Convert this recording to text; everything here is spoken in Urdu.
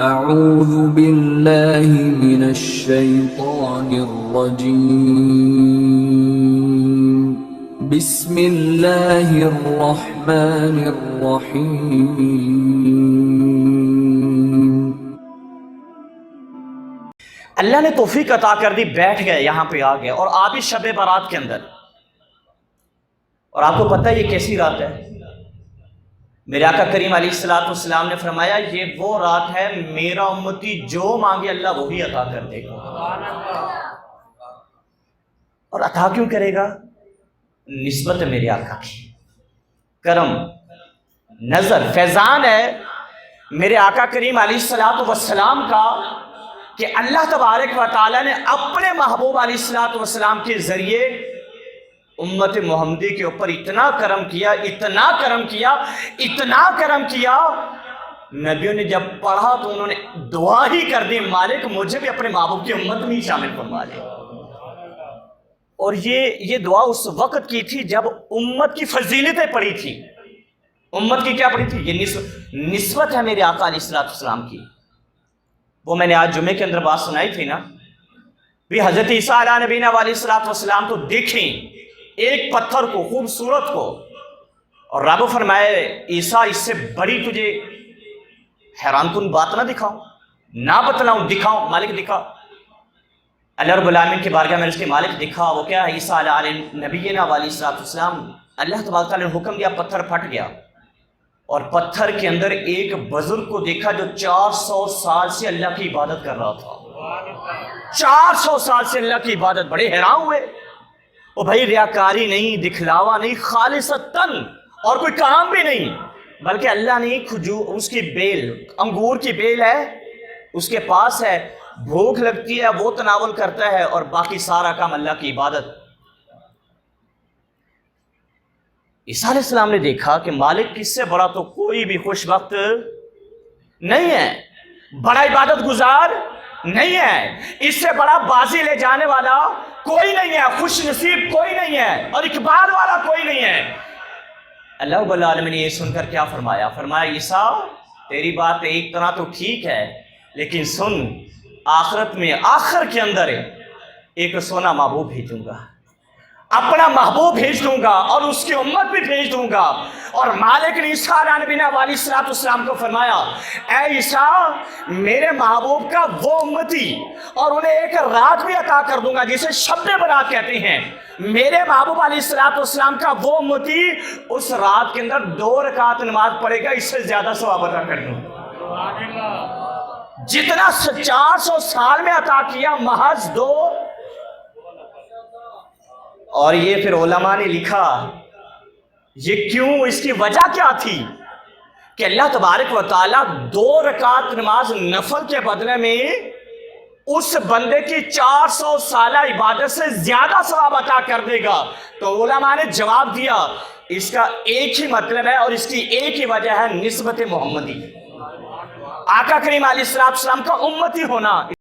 اعوذ باللہ من الشیطان الرجیم بسم اللہ الرحمن الرحیم۔ اللہ نے توفیق عطا کر دی، بیٹھ گئے یہاں پہ آ گئے، اور آپ اس شب برات کے اندر، اور آپ کو پتہ ہے یہ کیسی رات ہے؟ میرے آقا کریم علیہ السلام نے فرمایا یہ وہ رات ہے میرا امتی جو مانگے اللہ وہی عطا کر دے گا۔ اور عطا کیوں کرے گا؟ نسبت ہے میرے آقا کی، کرم، نظر، فیضان ہے میرے آقا کریم علیہ السلام کا کہ اللہ تبارک و تعالیٰ نے اپنے محبوب علیہ السلام کے ذریعے امت محمدی کے اوپر اتنا کرم کیا، اتنا کرم کیا، اتنا کرم کیا، نبیوں نے جب پڑھا تو انہوں نے دعا ہی کر دی، مالک مجھے بھی اپنے محبوب کی امت میں ہی شامل فرما لے۔ اور یہ دعا اس وقت کی تھی جب امت کی فضیلتیں پڑھی تھی۔ امت کی کیا پڑھی تھی؟ یہ نسبت ہے میرے آقا علیہ السلام کی۔ وہ میں نے آج جمعے کے اندر بات سنائی تھی نا، بھی حضرت عیسیٰ علیہ نبینا علیہ السلام تو دیکھیں ایک پتھر کو، خوبصورت کو، اور رب فرمائے عیسیٰ اس سے بڑی تجھے حیران کن بات نہ دکھاؤں، نہ بتلاؤں، دکھاؤں مالک دکھا۔ اللہ رب العالمین کی بارگاہ میں اس کے مالک دکھا، وہ کیا ہے؟ عیسیٰ علیہ نبینا علیہ السلام۔ اللہ تبارک تعالیٰ نے حکم دیا، پتھر پھٹ گیا، اور پتھر کے اندر ایک بزرگ کو دیکھا جو 400 سال سے اللہ کی عبادت کر رہا تھا۔ 400 سال سے اللہ کی عبادت، بڑے حیران ہوئے۔ وہ بھائی ریاکاری نہیں، دکھلاوا نہیں، خالصتاً، اور کوئی کام بھی نہیں، بلکہ اللہ نے اس کی بیل، انگور کی بیل ہے اس کے پاس ہے، بھوک لگتی ہے وہ تناول کرتا ہے، اور باقی سارا کام اللہ کی عبادت۔ عیسیٰ علیہ السلام نے دیکھا کہ مالک اس سے بڑا تو کوئی بھی خوش وقت نہیں ہے، بڑا عبادت گزار نہیں ہے، اس سے بڑا بازی لے جانے والا کوئی نہیں ہے، خوش نصیب کوئی نہیں ہے، اور اقبال والا کوئی نہیں ہے۔ اللہ رب العالمین نے یہ سن کر کیا فرمایا؟ فرمایا عیسیٰ تیری بات ایک طرح تو ٹھیک ہے، لیکن سن، آخرت میں آخر کے اندر ایک سونا محبوب بھیجوں گا، اپنا محبوب بھیج دوں گا، اور اس کی امت بھی بھیج دوں گا۔ اور مالک نے عیسیٰ علیہ نبینا علیہ السلام کو فرمایا اے عیسیٰ میرے محبوب کا وہ امتی، اور انہیں ایک رات بھی عطا کر دوں گا جسے شب برات کہتے ہیں، میرے محبوب علیہ السلام کا وہ امتی اس رات کے اندر 2 رکعت نماز پڑھے گا، اس سے زیادہ ثواب عطا کر دوں گا۔ جتنا 400 سال میں عطا کیا، محض 2۔ اور یہ پھر علماء نے لکھا یہ کیوں، اس کی وجہ کیا تھی کہ اللہ تبارک و تعالیٰ 2 رکعت نماز نفل کے بدلے میں اس بندے کی 400 سالہ عبادت سے زیادہ ثواب عطا کر دے گا۔ تو علماء نے جواب دیا اس کا ایک ہی مطلب ہے، اور اس کی ایک ہی وجہ ہے نسبت محمدی، آقا کریم علیہ السلام کا امتی ہونا۔